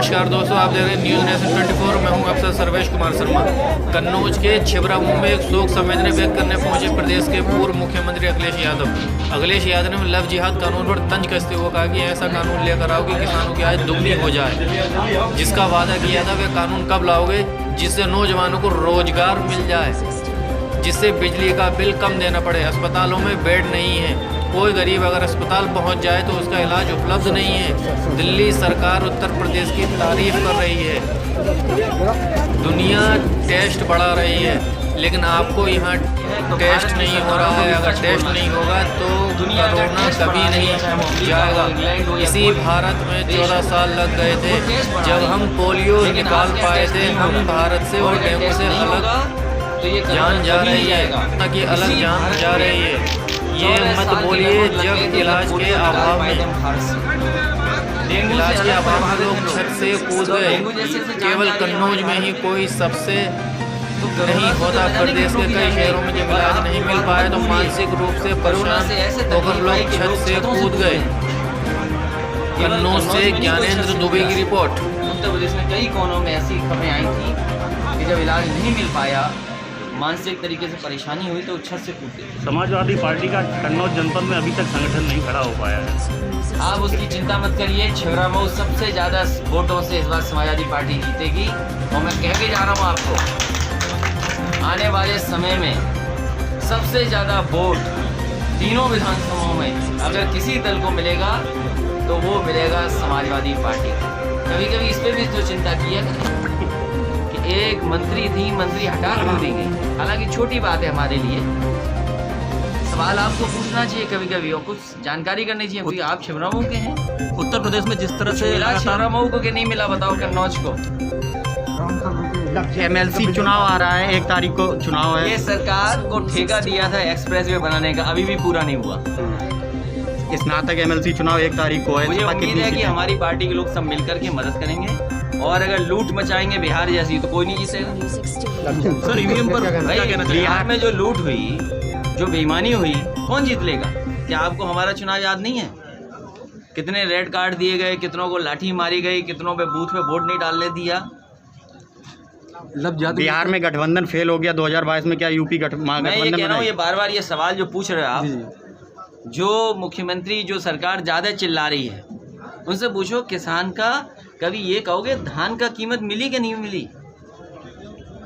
नमस्कार दोस्तों, आप देख रहे हैं न्यूज़ नेशन 24। मैं हूं अफसर सर्वेश कुमार शर्मा। कन्नौज के छिबरामऊ में एक शोक संवेदना व्यक्त करने पहुंचे प्रदेश के पूर्व मुख्यमंत्री अखिलेश यादव। अखिलेश यादव ने लव जिहाद कानून पर तंज कसते हुए कहा कि ऐसा कानून लेकर आओ कि किसानों की आय दुगनी हो जाए। जिसका वादा किया था वह कानून कब लाओगे, जिससे नौजवानों को रोजगार मिल जाए, जिससे बिजली का बिल कम देना पड़े। अस्पतालों में बेड नहीं है, कोई गरीब अगर अस्पताल पहुंच जाए तो उसका इलाज उपलब्ध नहीं है। दिल्ली सरकार उत्तर प्रदेश की तारीफ कर रही है, दुनिया टेस्ट बढ़ा रही है, लेकिन आपको यहाँ टेस्ट नहीं हो रहा है। अगर टेस्ट नहीं होगा तो कोरोना कभी नहीं जाएगा। इसी भारत में 14 साल लग गए थे जब हम पोलियो निकाल पाए थे। हम भारत से और डेंगू से अलग जान जा रही है, ताकि अलग जान जा रही है। ये मत बोलिए जब इलाज के अभाव में लोग छत से कूद गए। केवल कन्नौज में ही कोई सबसे नहीं होता, प्रदेश के कई शहरों में जब इलाज नहीं मिल पाया तो मानसिक रूप से परेशान होकर लोग छत से कूद गए। कन्नौज से ज्ञानेंद्र दुबे की रिपोर्ट। उत्तर प्रदेश में कई कोनों में ऐसी खबरें आई थी कि जब इलाज नहीं मिल पाया, मानसिक तरीके से परेशानी हुई तो छत से कूदे। समाजवादी पार्टी का कन्नौज जनपद में अभी तक संगठन नहीं खड़ा हो पाया है। आप उसकी चिंता मत करिए। छिबरामऊ सबसे ज़्यादा वोटों से इस बार समाजवादी पार्टी जीतेगी। और मैं कह के जा रहा हूँ आपको, आने वाले समय में सबसे ज़्यादा वोट तीनों विधानसभाओं में अगर किसी दल को मिलेगा तो वो मिलेगा समाजवादी पार्टी। कभी कभी इस पर भी तो चिंता किया कि एक मंत्री थी, मंत्री हटा क्यों दी गई। हालांकि छोटी बात है हमारे लिए, सवाल आपको पूछना चाहिए कभी कभी और कुछ जानकारी करनी चाहिए, क्योंकि आप छिबरामऊ के हैं। उत्तर प्रदेश में जिस तरह से मिला छिबरामऊ को कि नहीं मिला, बताओ कन्नौज को। MLC चुनाव आ रहा है, 1 तारीख को चुनाव है। ये सरकार को ठेका दिया था एक्सप्रेसवे बनाने का, अभी भी पूरा नहीं हुआ। स्नातक MLC चुनाव 1 तारीख को है। मुझे उम्मीद है कि हमारी पार्टी के लोग सब मिलकर के मदद करेंगे, और अगर लूट मचाएंगे बिहार जैसी तो कोई नहीं जीतेगा। सर ईवीएम पर क्या कहना चाहिए? बिहार में जो लूट हुई, जो बेईमानी हुई, कौन जीत लेगा? क्या आपको हमारा चुनाव याद नहीं है? कितने रेड कार्ड दिए गए, कितनों को लाठी मारी गई, कितनों पे बूथ पे वोट नहीं डालने दिया। बिहार में गठबंधन फेल हो गया 2022 में, क्या यूपी मैं ये कह रहा हूँ, ये बार बार ये सवाल जो पूछ रहे हो आप, जो मुख्यमंत्री जो सरकार ज़्यादा चिल्ला रही है उनसे पूछो, किसान का कभी ये कहोगे धान का कीमत मिली कि नहीं मिली?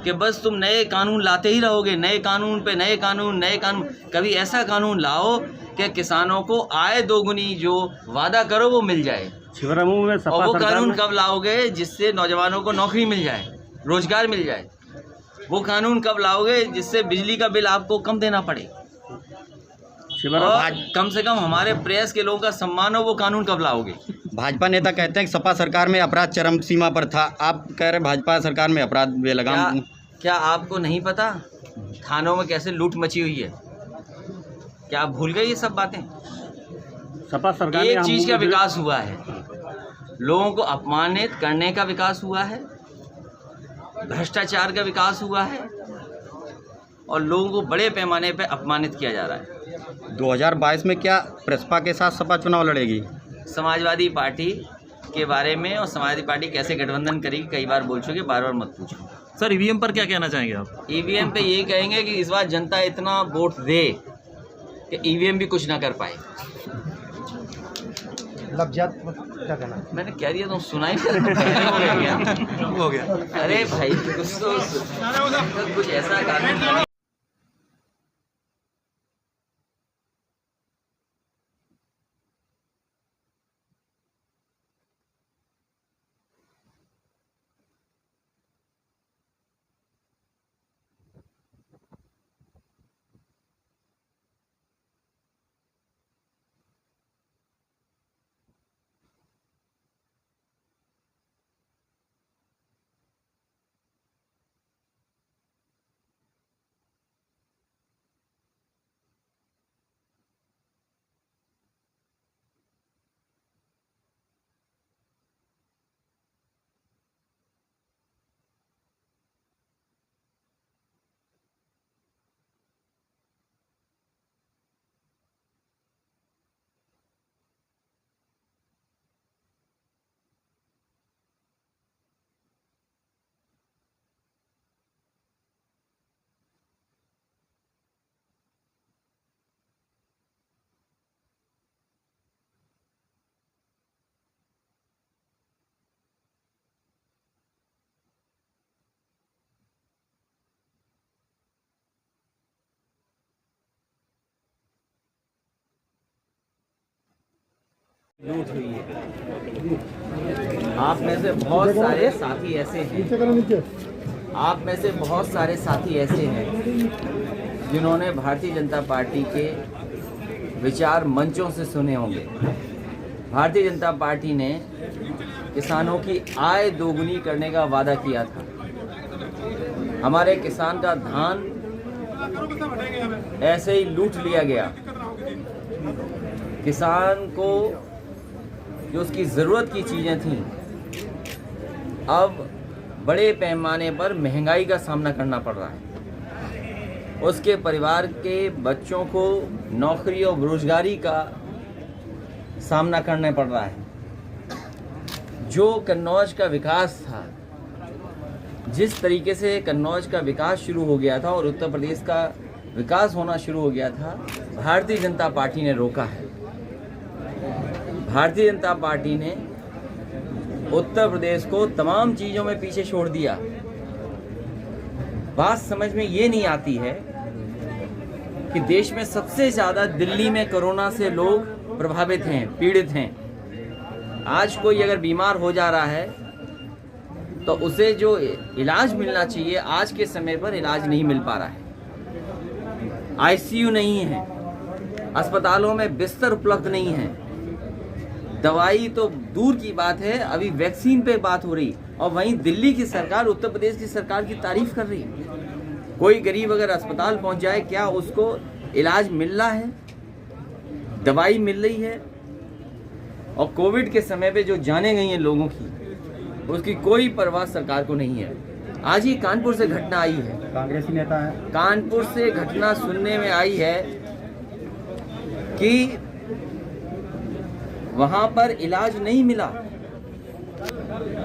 कि बस तुम नए कानून लाते ही रहोगे, नए कानून पे नए कानून, नए कानून। कभी ऐसा कानून लाओ कि किसानों को आय दोगुनी जो वादा करो वो मिल जाए। छिबरामऊ में और वो कानून कब लाओगे जिससे नौजवानों को नौकरी मिल जाए, रोजगार मिल जाए? वो कानून कब लाओगे जिससे बिजली का बिल आपको कम देना पड़े, और कम से कम हमारे प्रेस के लोगों का सम्मान हो? वो कानून कब लाओगे? भाजपा नेता कहते हैं कि सपा सरकार में अपराध चरम सीमा पर था। आप कह रहे भाजपा सरकार में अपराध बेलगाम। क्या आपको नहीं पता थानों में कैसे लूट मची हुई है? क्या आप भूल गए ये सब बातें? सपा सरकार एक चीज का विकास हुआ है, लोगों को अपमानित करने का विकास हुआ है, भ्रष्टाचार का विकास हुआ है, और लोगों को बड़े पैमाने पर अपमानित किया जा रहा है। 2022 में क्या प्रसपा के साथ सपा चुनाव लड़ेगी? समाजवादी पार्टी के बारे में और समाजवादी पार्टी कैसे गठबंधन करेगी कई बार बोल चुके, बार बार मत पूछो। सर ईवीएम पर क्या कहना चाहेंगे आप? ईवीएम पे ये कहेंगे कि इस बार जनता इतना वोट दे कि ईवीएम भी कुछ ना कर पाए। क्या कहना? मैंने कह दिया तो सुनाई हो गया। अरे भाई कुछ ऐसा कानून लूट हुई है। आप में से बहुत सारे साथी ऐसे हैं, आप में से बहुत सारे साथी ऐसे हैं जिन्होंने भारतीय जनता पार्टी के विचार मंचों से सुने होंगे। भारतीय जनता पार्टी ने किसानों की आय दोगुनी करने का वादा किया था। हमारे किसान का धान ऐसे ही लूट लिया गया। किसान को जो उसकी ज़रूरत की चीज़ें थीं, अब बड़े पैमाने पर महंगाई का सामना करना पड़ रहा है। उसके परिवार के बच्चों को नौकरी और बेरोजगारी का सामना करना पड़ रहा है। जो कन्नौज का विकास था, जिस तरीके से कन्नौज का विकास शुरू हो गया था और उत्तर प्रदेश का विकास होना शुरू हो गया था, भारतीय जनता पार्टी ने रोका है। भारतीय जनता पार्टी ने उत्तर प्रदेश को तमाम चीज़ों में पीछे छोड़ दिया। बात समझ में ये नहीं आती है कि देश में सबसे ज़्यादा दिल्ली में कोरोना से लोग प्रभावित हैं, पीड़ित हैं। आज कोई अगर बीमार हो जा रहा है तो उसे जो इलाज मिलना चाहिए, आज के समय पर इलाज नहीं मिल पा रहा है। आईसीयू नहीं है, अस्पतालों में बिस्तर उपलब्ध नहीं है, दवाई तो दूर की बात है, अभी वैक्सीन पे बात हो रही। और वहीं दिल्ली की सरकार उत्तर प्रदेश की सरकार की तारीफ कर रही है। कोई गरीब अगर अस्पताल पहुंच जाए, क्या उसको इलाज मिल रहा है, दवाई मिल रही है? और कोविड के समय पे जो जाने गई हैं लोगों की, उसकी कोई परवाह सरकार को नहीं है। आज ही कानपुर से घटना आई है, कांग्रेसी नेता है, कानपुर से घटना सुनने में आई है कि वहां पर इलाज नहीं मिला,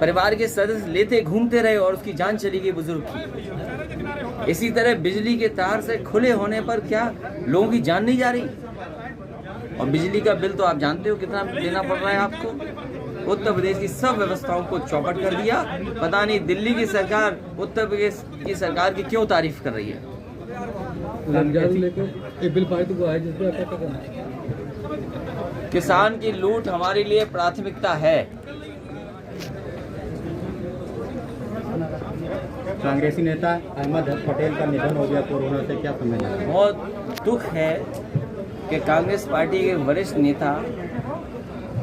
परिवार के सदस्य लेते घूमते रहे और उसकी जान चली गई बुजुर्ग की। इसी तरह बिजली के तार से खुले होने पर क्या लोगों की जान नहीं जा रही? और बिजली का बिल तो आप जानते हो कितना देना पड़ रहा है आपको। उत्तर प्रदेश की सब व्यवस्थाओं को चौपट कर दिया। पता नहीं दिल्ली की सरकार उत्तर प्रदेश की सरकार की क्यों तारीफ कर रही है। किसान की लूट हमारे लिए प्राथमिकता है। कांग्रेसी नेता अहमद पटेल का निधन हो गया कोरोना से, क्या समझना है? बहुत दुख है कि कांग्रेस पार्टी के वरिष्ठ नेता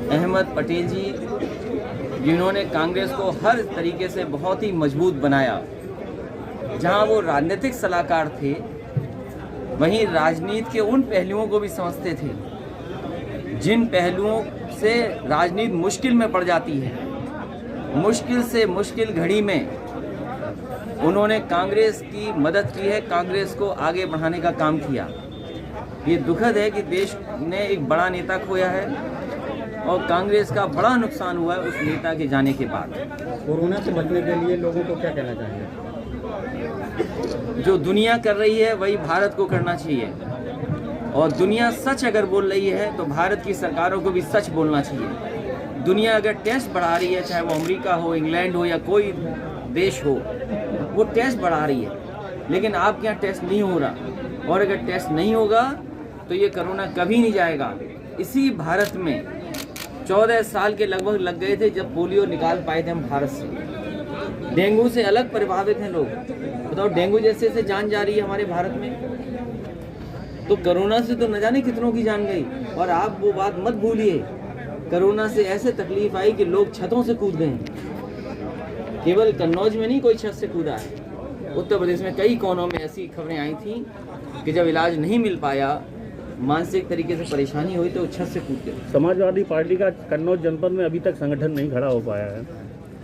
अहमद पटेल जी, जिन्होंने कांग्रेस को हर तरीके से बहुत ही मजबूत बनाया, जहां वो राजनीतिक सलाहकार थे, वहीं राजनीति के उन पहलुओं को भी समझते थे जिन पहलुओं से राजनीति मुश्किल में पड़ जाती है। मुश्किल से मुश्किल घड़ी में उन्होंने कांग्रेस की मदद की है, कांग्रेस को आगे बढ़ाने का काम किया। ये दुखद है कि देश ने एक बड़ा नेता खोया है और कांग्रेस का बड़ा नुकसान हुआ है उस नेता के जाने के बाद। कोरोना से बचने के लिए लोगों को क्या कहना चाहिए? जो दुनिया कर रही है वही भारत को करना चाहिए, और दुनिया सच अगर बोल रही है तो भारत की सरकारों को भी सच बोलना चाहिए। दुनिया अगर टेस्ट बढ़ा रही है, चाहे वो अमेरिका हो, इंग्लैंड हो या कोई देश हो, वो टेस्ट बढ़ा रही है, लेकिन आपके यहाँ टेस्ट नहीं हो रहा। और अगर टेस्ट नहीं होगा तो ये कोरोना कभी नहीं जाएगा। इसी भारत में 14 साल के लगभग लग गए थे जब पोलियो निकाल पाए थे हम भारत से। डेंगू से अलग प्रभावित हैं लोग, बताओ, डेंगू जैसे से जान जा रही है हमारे भारत में। तो कोरोना से तो न जाने कितनों की जान गई। और आप वो बात मत भूलिए, कोरोना से ऐसे तकलीफ आई कि लोग छतों से कूद गए। केवल कन्नौज में नहीं कोई छत से कूदा है, उत्तर प्रदेश में कई कोनों में ऐसी खबरें आई थी कि जब इलाज नहीं मिल पाया, मानसिक तरीके से परेशानी हुई तो छत से कूद गए। समाजवादी पार्टी का कन्नौज जनपद में अभी तक संगठन नहीं खड़ा हो पाया है।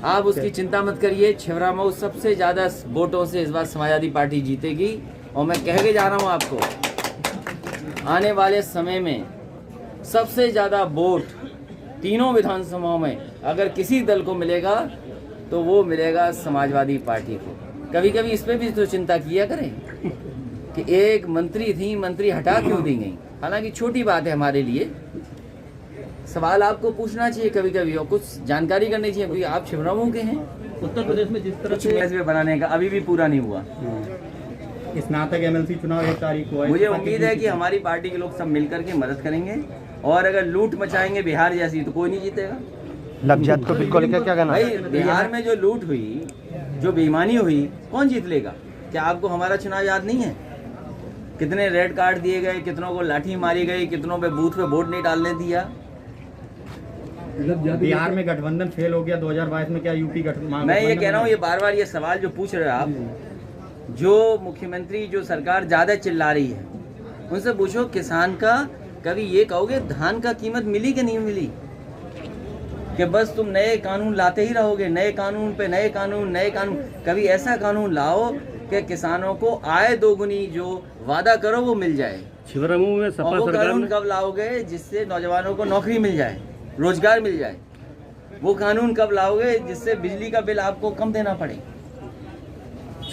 आप उसकी चिंता मत करिए। छिबरामऊ सबसे ज़्यादा वोटों से इस बार समाजवादी पार्टी जीतेगी। और मैं कह के जा रहा हूँ आपको, आने वाले समय में सबसे ज़्यादा वोट तीनों विधानसभाओं में अगर किसी दल को मिलेगा तो वो मिलेगा समाजवादी पार्टी को। कभी कभी इस पर भी तो चिंता किया करें कि एक मंत्री थी, मंत्री हटा क्यों दी गई। हालांकि छोटी बात है हमारे लिए, सवाल आपको पूछना चाहिए कभी कभी और कुछ जानकारी करनी चाहिए, क्योंकि आप छिबरामऊ के हैं। उत्तर प्रदेश में जिस तरह से बनाने का अभी भी पूरा नहीं हुआ। स्नातक एमएलसी चुनाव 1 तारीख को है। मुझे उम्मीद है कि हमारी पार्टी के लोग सब मिलकर के मदद करेंगे और अगर लूट मचाएंगे बिहार जैसी तो कोई नहीं जीतेगा। लफ्जियात को बिल्कुल लेकर क्या कहना भाई बिहार में जो लूट हुई, जो बेईमानी हुई, कौन जीत लेगा? क्या आपको हमारा चुनाव याद नहीं है? कितने रेड कार्ड दिए गए, कितनों को लाठी मारी गई, कितनों पे बूथ पे वोट नहीं डालने दिया। बिहार में गठबंधन फेल हो गया 2022 में, क्या यूपी गठबंधन? मैं ये कह रहा हूँ, ये बार बार ये सवाल जो पूछ रहे हो आप, जो मुख्यमंत्री, जो सरकार ज़्यादा चिल्ला रही है, उनसे पूछो किसान का कभी ये कहोगे धान का कीमत मिली कि नहीं मिली? कि बस तुम नए कानून लाते ही रहोगे, नए कानून पे नए कानून, नए कानून। कभी ऐसा कानून लाओ कि किसानों को आय दोगुनी जो वादा करो वो मिल जाए। छिबरामऊ में और सपा वो सरकार कानून में कब लाओगे जिससे नौजवानों को नौकरी मिल जाए, रोजगार मिल जाए? वो कानून कब लाओगे जिससे बिजली का बिल आपको कम देना पड़े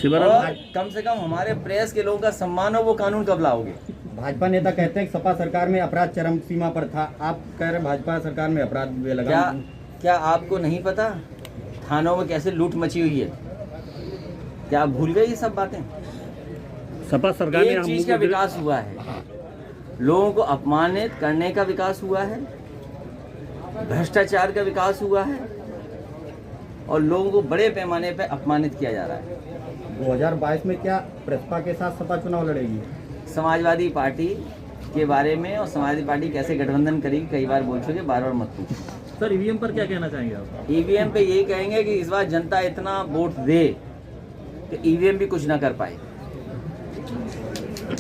और कम से कम हमारे प्रेस के लोगों का सम्मान हो? वो कानून कब लाओगे? भाजपा नेता कहते हैं कि सपा सरकार में अपराध चरम सीमा पर था, आप कह रहे भाजपा सरकार में अपराध लगा। क्या आपको नहीं पता थानों में कैसे लूट मची हुई है? क्या आप भूल गए ये सब बातें? सपा सरकार एक चीज का विकास हुआ है, लोगों को अपमानित करने का विकास हुआ है, भ्रष्टाचार का विकास हुआ है और लोगों को बड़े पैमाने पर अपमानित किया जा रहा है। 2022 में क्या प्रसपा के साथ सपा चुनाव लड़ेगी? समाजवादी पार्टी के बारे में और समाजवादी पार्टी कैसे गठबंधन करेगी कई बार बोल चुके, बार बार मत पूछो। सर ईवीएम पर क्या कहना चाहेंगे आप? ईवीएम पे यही कहेंगे कि इस बार जनता इतना वोट दे कि ईवीएम भी कुछ ना कर पाए।